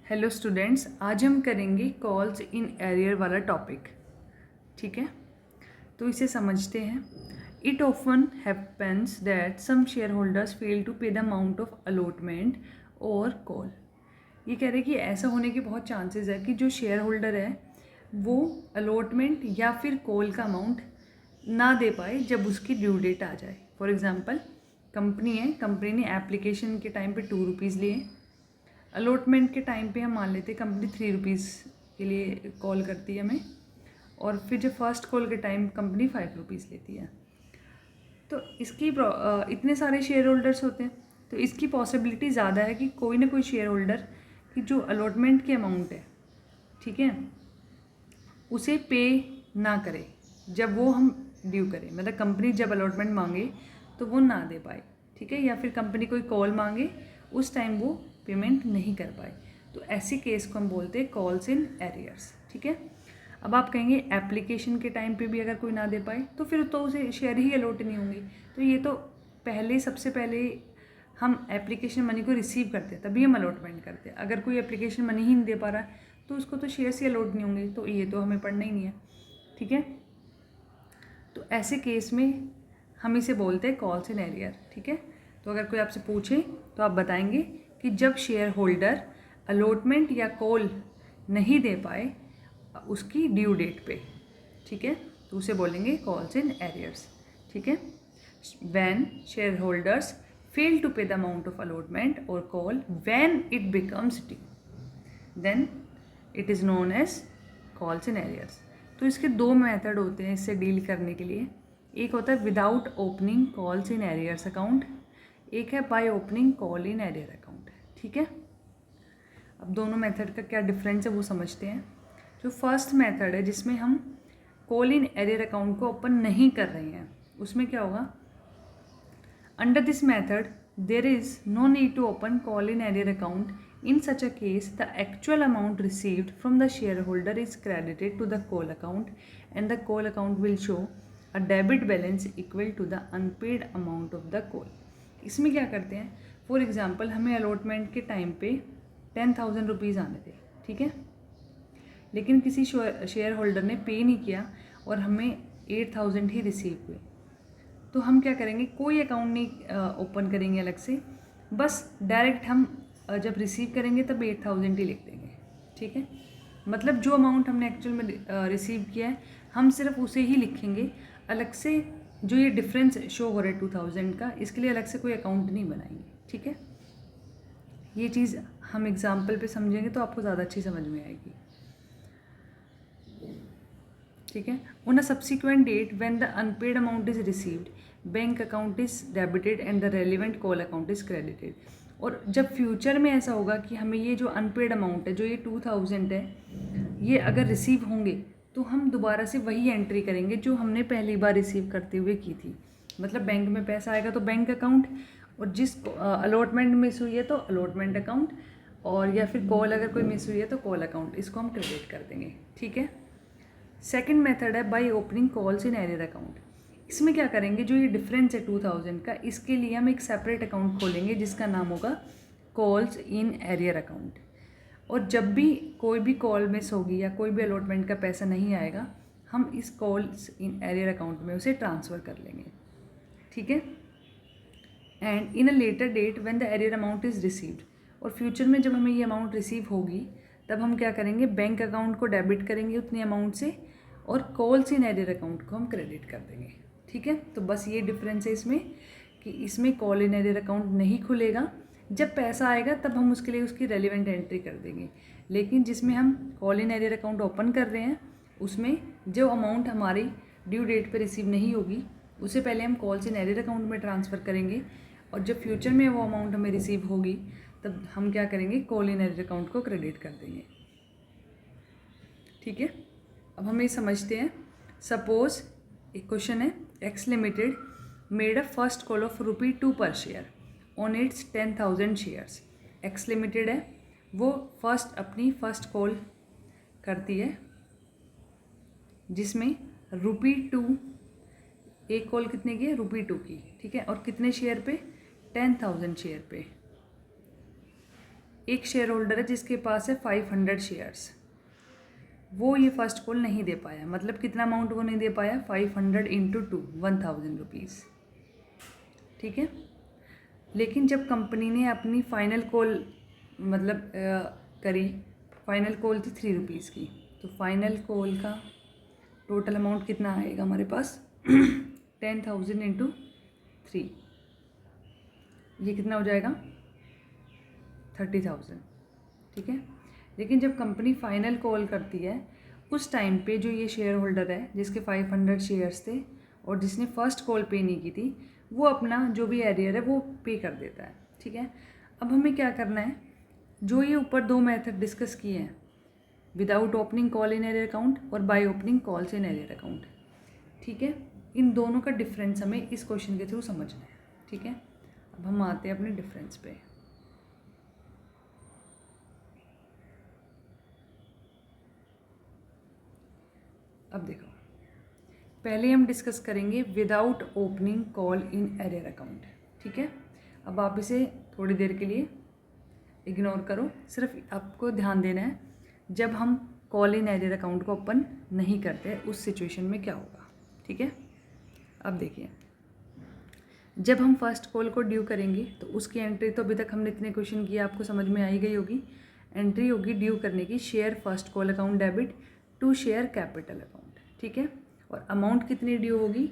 Hello students, आज हम करेंगे कॉल्स इन एरियर वाला टॉपिक। ठीक है, तो इसे समझते हैं। It often happens that some share holders fail to pay the amount of allotment और कॉल। ये कह रहे हैं कि ऐसा होने के बहुत चांसेस है कि जो शेयर होल्डर है वो अलॉटमेंट या फिर कॉल का अमाउंट ना दे पाए जब उसकी ड्यू डेट आ जाए। फॉर एग्जांपल, कंपनी है, कंपनी ने एप्लीकेशन के टाइम पे 2 रुपीज़ लिए, अलॉटमेंट के टाइम पे हम मान लेते हैं कंपनी 3 रुपीज़ के लिए कॉल करती है हमें, और फिर जब फर्स्ट कॉल के टाइम कंपनी 5 रुपीज़ लेती है। तो इसकी इतने सारे शेयर होल्डर्स होते हैं, तो इसकी पॉसिबिलिटी ज़्यादा है कि कोई ना कोई शेयर होल्डर की जो अलॉटमेंट की अमाउंट है, ठीक है, उसे पे ना करे जब वो हम ड्यू करें। मतलब कंपनी जब अलॉटमेंट मांगे तो वो ना दे पाए, ठीक है, या फिर कंपनी कोई कॉल मांगे उस टाइम वो पेमेंट नहीं कर पाए। तो ऐसी केस को हम बोलते हैं कॉल्स इन एरियर्स। ठीक है, अब आप कहेंगे एप्लीकेशन के टाइम पे भी अगर कोई ना दे पाए तो फिर तो उसे शेयर ही अलॉट नहीं होंगे। तो ये तो सबसे पहले हम एप्लीकेशन मनी को रिसीव करते हैं तभी हम अलॉटमेंट करते हैं। अगर कोई एप्लीकेशन मनी ही नहीं दे पा रहा है तो उसको तो शेयर ही अलॉट नहीं होंगे, तो ये तो हमें पढ़ना ही नहीं है। ठीक है, तो ऐसे केस में हम इसे बोलते हैं कॉल्स इन एरियर। ठीक है, तो अगर कोई आपसे पूछे तो आप बताएंगे कि जब शेयर होल्डर अलॉटमेंट या कॉल नहीं दे पाए उसकी ड्यू डेट पे, ठीक है, तो उसे बोलेंगे कॉल्स इन एरियर्स। ठीक है, when share holders fail to pay the amount of allotment और call when it becomes due, then it is known as calls in arrears. तो इसके दो मेथड होते हैं इससे डील करने के लिए। एक होता है without opening calls in arrears account, एक है by opening call in arrear account. ठीक है, अब दोनों मेथड का क्या डिफरेंस है वो समझते हैं। जो फर्स्ट मेथड है जिसमें हम कॉल इन एरियर अकाउंट को ओपन नहीं कर रहे हैं, उसमें क्या होगा, under this method there is no need to open call in arrear account. In such a case, the actual amount received from the shareholder is credited to the call account and the call account will show a debit balance equal to the unpaid amount of the call. इसमें क्या करते हैं, for example हमें allotment के time पे 10,000 rupees आने थे, ठीक है, लेकिन किसी शेयर होल्डर ने पे नहीं किया और हमें 8,000 ही रिसीव हुए। तो हम क्या करेंगे, कोई अकाउंट नहीं ओपन करेंगे अलग से, बस डायरेक्ट हम जब रिसीव करेंगे तब 8,000 ही लिख देंगे। ठीक है, मतलब जो अमाउंट हमने एक्चुअल में रिसीव किया है हम सिर्फ उसे ही लिखेंगे, अलग से जो ये डिफरेंस शो हो रहा है 2,000 का, इसके लिए अलग से कोई अकाउंट नहीं बनाएंगे। ठीक है, ये चीज़ हम एग्जाम्पल पे समझेंगे तो आपको ज़्यादा अच्छी समझ में आएगी। ठीक है, on a subsequent date when the unpaid amount is received, bank account is debited and the relevant call account is credited. और जब फ्यूचर में ऐसा होगा कि हमें ये जो अनपेड अमाउंट है, जो ये 2,000 है, ये अगर रिसीव होंगे तो हम दोबारा से वही एंट्री करेंगे जो हमने पहली बार रिसीव करते हुए की थी। मतलब बैंक में पैसा आएगा तो बैंक अकाउंट, और जिस अलॉटमेंट मिस हुई है तो अलॉटमेंट अकाउंट, और या फिर कॉल अगर कोई मिस हुई है तो कॉल अकाउंट, इसको हम क्रेडिट कर देंगे। ठीक है, सेकेंड मेथड है bye opening calls in arrear account. इसमें क्या करेंगे, जो ये डिफरेंस है 2,000 का, इसके लिए हम एक सेपरेट अकाउंट खोलेंगे जिसका नाम होगा कॉल्स इन एरियर अकाउंट। और जब भी कोई भी कॉल मिस होगी या कोई भी अलॉटमेंट का पैसा नहीं आएगा, हम इस कॉल्स इन एरियर अकाउंट में उसे ट्रांसफ़र कर लेंगे। ठीक है, and in a later date when the arrear amount is received, और फ्यूचर में जब हमें ये अमाउंट रिसीव होगी तब हम क्या करेंगे, बैंक अकाउंट को डेबिट करेंगे उतनी अमाउंट से और कॉल्स इन एरियर अकाउंट को हम क्रेडिट कर देंगे। ठीक है, तो बस ये डिफरेंस है इसमें कि इसमें कॉल इन एरियर अकाउंट नहीं खुलेगा, जब पैसा आएगा तब हम उसके लिए उसकी रेलिवेंट एंट्री कर देंगे, लेकिन जिसमें हम call in arrear account open कर रहे हैं उसमें जो अमाउंट हमारी ड्यू डेट पर रिसीव नहीं होगी उसे पहले हम कॉल्स इन एरियर अकाउंट में ट्रांसफ़र करेंगे, और जब फ्यूचर में वो अमाउंट हमें रिसीव होगी तब हम क्या करेंगे, कॉल इन एरियर अकाउंट को क्रेडिट कर देंगे। ठीक है, अब हम ये समझते हैं। सपोज एक क्वेश्चन है, x limited made a first call of ₹2 पर share on it's 10,000 shares. X limited है, वो अपनी फर्स्ट कॉल करती है जिसमें ₹2, एक कॉल कितने की है, ₹2 की। ठीक है, और कितने शेयर पे, 10,000 शेयर पे। एक शेयर होल्डर है जिसके पास है 500 शेयर्स, वो ये फर्स्ट कॉल नहीं दे पाया, मतलब कितना अमाउंट वो नहीं दे पाया, 500 इंटू 2, 1000 रुपीज़, ठीक है। लेकिन जब कंपनी ने अपनी फाइनल कॉल मतलब करी, फाइनल कॉल थी 3 रुपीज़ की, तो फाइनल कॉल का टोटल अमाउंट कितना आएगा हमारे पास 10,000 इंटू 3, ये कितना हो जाएगा 30,000, ठीक है। लेकिन जब कंपनी फाइनल कॉल करती है उस टाइम पे जो ये शेयर होल्डर है जिसके 500 शेयर्स थे और जिसने फर्स्ट कॉल पे नहीं की थी, वो अपना जो भी एरियर है वो पे कर देता है, ठीक है। अब हमें क्या करना है, जो ये ऊपर दो मेथड डिस्कस किए हैं, without opening call in arrear account और by opening calls in arrear account, ठीक है, इन दोनों का डिफरेंस हमें इस क्वेश्चन के थ्रू समझना है, ठीक है। अब हम आते हैं अपने डिफरेंस पे। अब देखो, पहले हम डिस्कस करेंगे without opening call in arrear account, ठीक है। अब आप इसे थोड़ी देर के लिए इग्नोर करो, सिर्फ आपको ध्यान देना है जब हम कॉल इन एरियर अकाउंट को ओपन नहीं करते उस सिचुएशन में क्या होगा, ठीक है। अब देखिए, जब हम फर्स्ट कॉल को ड्यू करेंगे तो उसकी एंट्री तो अभी तक हमने इतने क्वेश्चन किए, आपको समझ में आई गई होगी। एंट्री होगी ड्यू करने की, share first call account debit to share capital account, ठीक है। और अमाउंट कितनी ड्यू होगी,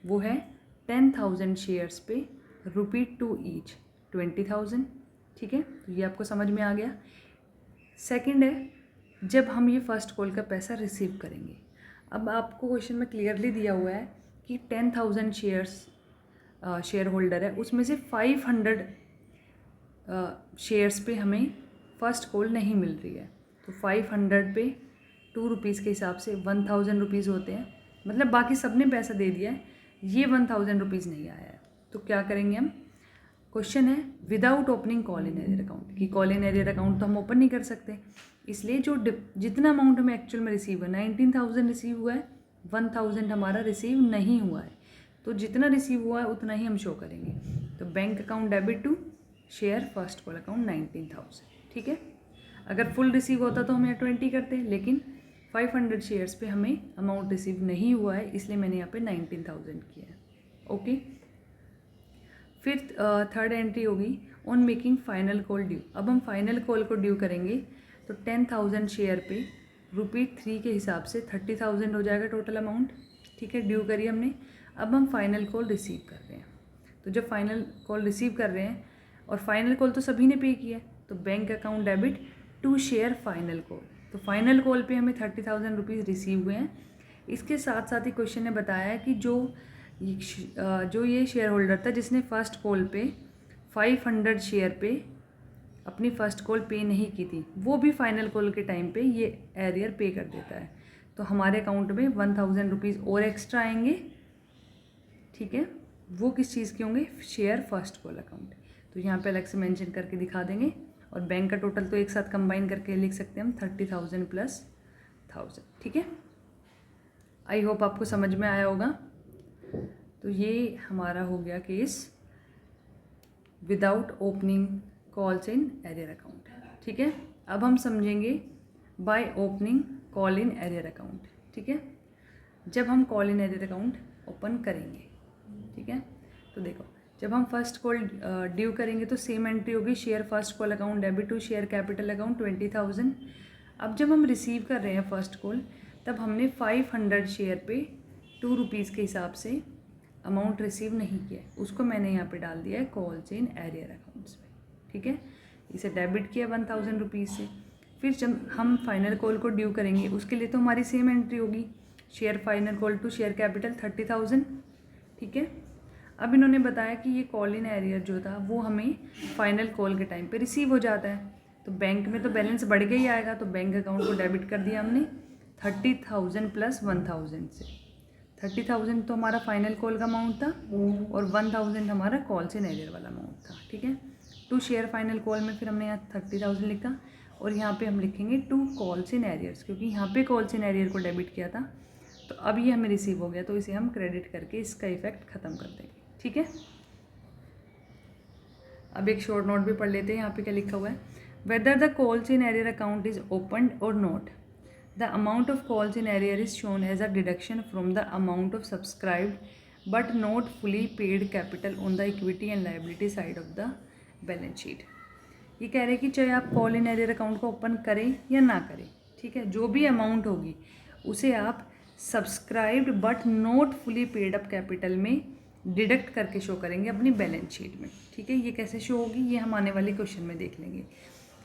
वो है 10,000 शेयर्स पे ₹2 ईच, 20,000, ठीक है। तो ये आपको समझ में आ गया। सेकंड है, जब हम ये फर्स्ट कॉल का पैसा रिसीव करेंगे, अब आपको क्वेश्चन में क्लियरली दिया हुआ है कि 10,000 शेयर होल्डर है, उसमें से 500 शेयर्स पे हमें फर्स्ट कॉल नहीं मिल रही है, तो 500 पे 2 रुपीज़ के हिसाब से 1000 रुपीज़ होते हैं, मतलब बाकी सब ने पैसा दे दिया है, ये 1000 रुपीज़ नहीं आया है। तो क्या करेंगे हम, क्वेश्चन है without opening call in arrear account, कि कॉल इन एरियर अकाउंट तो हम ओपन नहीं कर सकते, इसलिए जो जितना अमाउंट हमें एक्चुअल में रिसीव है, 19,000 रिसीव हुआ है, 1000 हमारा रिसीव नहीं हुआ है, तो जितना रिसीव हुआ है उतना ही हम शो करेंगे। तो bank account debit to share first call account 19,000, ठीक है। अगर फुल रिसीव होता तो हम यहाँ 20 करते, लेकिन 500 शेयर्स पे हमें अमाउंट रिसीव नहीं हुआ है, इसलिए मैंने यहाँ पे 19,000 किया है, ओके। फिर थर्ड एंट्री होगी on making final call due. अब हम फाइनल कॉल को ड्यू करेंगे तो 10,000 शेयर पे ₹3 के हिसाब से 30,000 हो जाएगा टोटल अमाउंट, ठीक है। ड्यू करी हमने, अब हम फाइनल कॉल रिसीव कर रहे हैं, तो जब फाइनल कॉल रिसीव कर रहे हैं और फाइनल कॉल तो सभी ने पे किया है, तो bank account debit to share final call, तो फाइनल कॉल पे हमें 30,000 रुपीज़ रिसीव हुए हैं। इसके साथ साथ ही क्वेश्चन ने बताया है कि जो ये शेयर होल्डर था जिसने फर्स्ट कॉल पे 500 शेयर पे अपनी फ़र्स्ट कॉल पे नहीं की थी, वो भी फाइनल कॉल के टाइम पे ये एरियर पे कर देता है, तो हमारे अकाउंट में 1000 रुपीज़ और एक्स्ट्रा आएंगे, ठीक है। वो किस चीज़ के होंगे, शेयर फर्स्ट कॉल अकाउंट, तो यहाँ पे अलग से मेंशन करके दिखा देंगे। और बैंक का टोटल तो एक साथ कंबाइन करके लिख सकते हैं हम, 30,000 प्लस 1000, ठीक है। आई होप आपको समझ में आया होगा। तो ये हमारा हो गया case without opening calls in arrear account, ठीक है। अब हम समझेंगे by opening call in arrear account, ठीक है, जब हम call in arrear account open करेंगे, ठीक है। तो देखो, जब हम फर्स्ट कॉल ड्यू करेंगे तो सेम एंट्री होगी, share first call account debit to share capital account 20,000। अब जब हम रिसीव कर रहे हैं फर्स्ट कॉल, तब हमने 500 शेयर पे 2 रुपीज़ के हिसाब से अमाउंट रिसीव नहीं किया है, उसको मैंने यहाँ पे डाल दिया है कॉल्स इन एरियर अकाउंट्स में, ठीक है। इसे डेबिट किया 1000 रुपीज़ से। फिर जब हम फाइनल कॉल को ड्यू करेंगे उसके लिए तो हमारी सेम एंट्री होगी, share final call to share capital 30,000, ठीक है। अब इन्होंने बताया कि ये कॉल इन एरियर जो था वो हमें फाइनल कॉल के टाइम पे रिसीव हो जाता है, तो बैंक में तो बैलेंस बढ़ के ही आएगा, तो बैंक अकाउंट को डेबिट कर दिया हमने 30,000 प्लस 1000 से। 30,000 तो हमारा फाइनल कॉल का अमाउंट था और 1000 हमारा कॉल्स इन एरियर वाला अमाउंट था, ठीक है। टू शेयर फाइनल कॉल में फिर हमने यहाँ 30,000 लिखा और यहाँ पे हम लिखेंगे टू कॉल्स इन एरियर्स, क्योंकि यहाँ पे कॉल्स इन एरियर को डेबिट किया था, तो अब ये हमें रिसीव हो गया, तो इसे हम क्रेडिट करके इसका इफेक्ट ख़त्म कर देंगे, ठीक है। अब एक शॉर्ट नोट भी पढ़ लेते हैं, यहाँ पे क्या लिखा हुआ है, whether the calls in arrear account is opened or not. The amount of calls in arrear is shown as a deduction from the amount of subscribed but not fully paid capital on the equity and liability side of the balance sheet. ये कह रहे हैं कि चाहे आप call in arrear account को open करें या ना करें, ठीक है, जो भी अमाउंट होगी उसे आप subscribed but not fully paid up capital में डिडक्ट करके शो करेंगे अपनी बैलेंस शीट में, ठीक है। ये कैसे शो होगी ये हम आने वाले क्वेश्चन में देख लेंगे।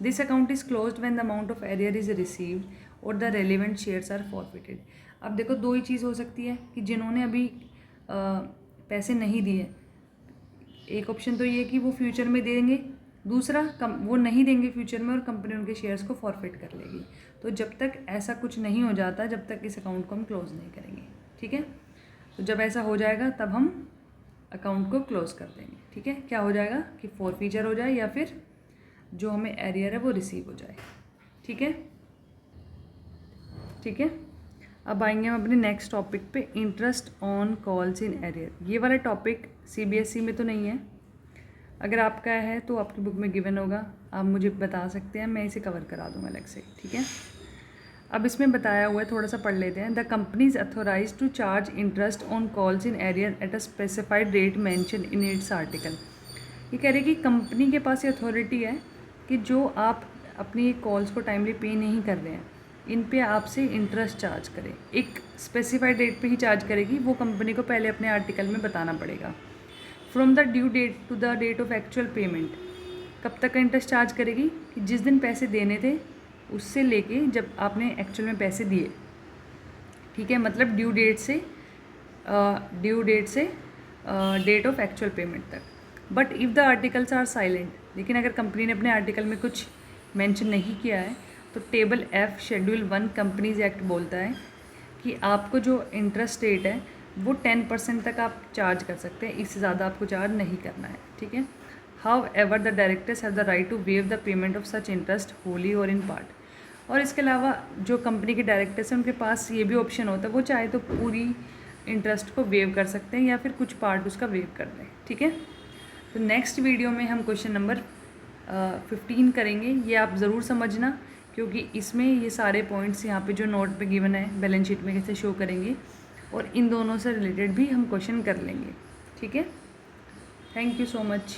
This account is closed when the amount of arrear is received और the relevant shares are forfeited. अब देखो दो ही चीज़ हो सकती है कि जिन्होंने अभी पैसे नहीं दिए, एक ऑप्शन तो ये कि वो फ्यूचर में देंगे, दूसरा वो नहीं देंगे फ्यूचर में और कंपनी उनके शेयर्स को फॉरफिट कर लेगी। तो जब तक ऐसा कुछ नहीं हो जाता जब तक इस अकाउंट को हम क्लोज नहीं करेंगे, ठीक है। तो जब ऐसा हो जाएगा तब हम अकाउंट को क्लोज कर देंगे, ठीक है। क्या हो जाएगा कि फॉरफीचर हो जाए या फिर जो हमें एरियर है वो रिसीव हो जाए, ठीक है, ठीक है। अब आएंगे हम अपने नेक्स्ट टॉपिक पे, interest on calls in arrear. ये वाला टॉपिक CBSE में तो नहीं है, अगर आपका है तो आपकी बुक में गिवन होगा, आप मुझे बता सकते हैं, मैं इसे कवर करा दूँगा अलग से, ठीक है। अब इसमें बताया हुआ है, थोड़ा सा पढ़ लेते हैं। The company is authorize to charge interest on calls in arrear at a specified rate mention in its article. ये कह रहे हैं कि कंपनी के पास ये अथॉरिटी है कि जो आप अपनी कॉल्स को टाइमली पे नहीं कर रहे हैं इन पे आपसे इंटरेस्ट चार्ज करें, एक स्पेसिफाइड रेट पे ही चार्ज करेगी, वो कंपनी को पहले अपने आर्टिकल में बताना पड़ेगा। From the due date to the date of actual payment, कब तक का इंटरेस्ट चार्ज करेगी कि जिस दिन पैसे देने थे उससे लेके जब आपने एक्चुअल में पैसे दिए, ठीक है, मतलब ड्यू डेट से डेट ऑफ एक्चुअल पेमेंट तक। But if the articles are silent, लेकिन अगर कंपनी ने अपने आर्टिकल में कुछ मेंशन नहीं किया है तो table F schedule 1 companies act बोलता है कि आपको जो इंटरेस्ट रेट है वो 10% तक आप चार्ज कर सकते हैं, इससे ज़्यादा आपको चार्ज नहीं करना है, ठीक है। However the directors have the right to waive the payment of such interest wholly और इन पार्ट। और इसके अलावा जो कंपनी के डायरेक्टर्स हैं उनके पास ये भी ऑप्शन होता है, वो चाहे तो पूरी इंटरेस्ट को वेव कर सकते हैं या फिर कुछ पार्ट उसका वेव कर दें, ठीक है। तो नेक्स्ट वीडियो में हम क्वेश्चन नंबर 15 करेंगे, ये आप ज़रूर समझना क्योंकि इसमें ये सारे पॉइंट्स यहाँ पे जो नोट पे गिवन है बैलेंस शीट में कैसे शो करेंगे और इन दोनों से रिलेटेड भी हम क्वेश्चन कर लेंगे, ठीक है। Thank you so much.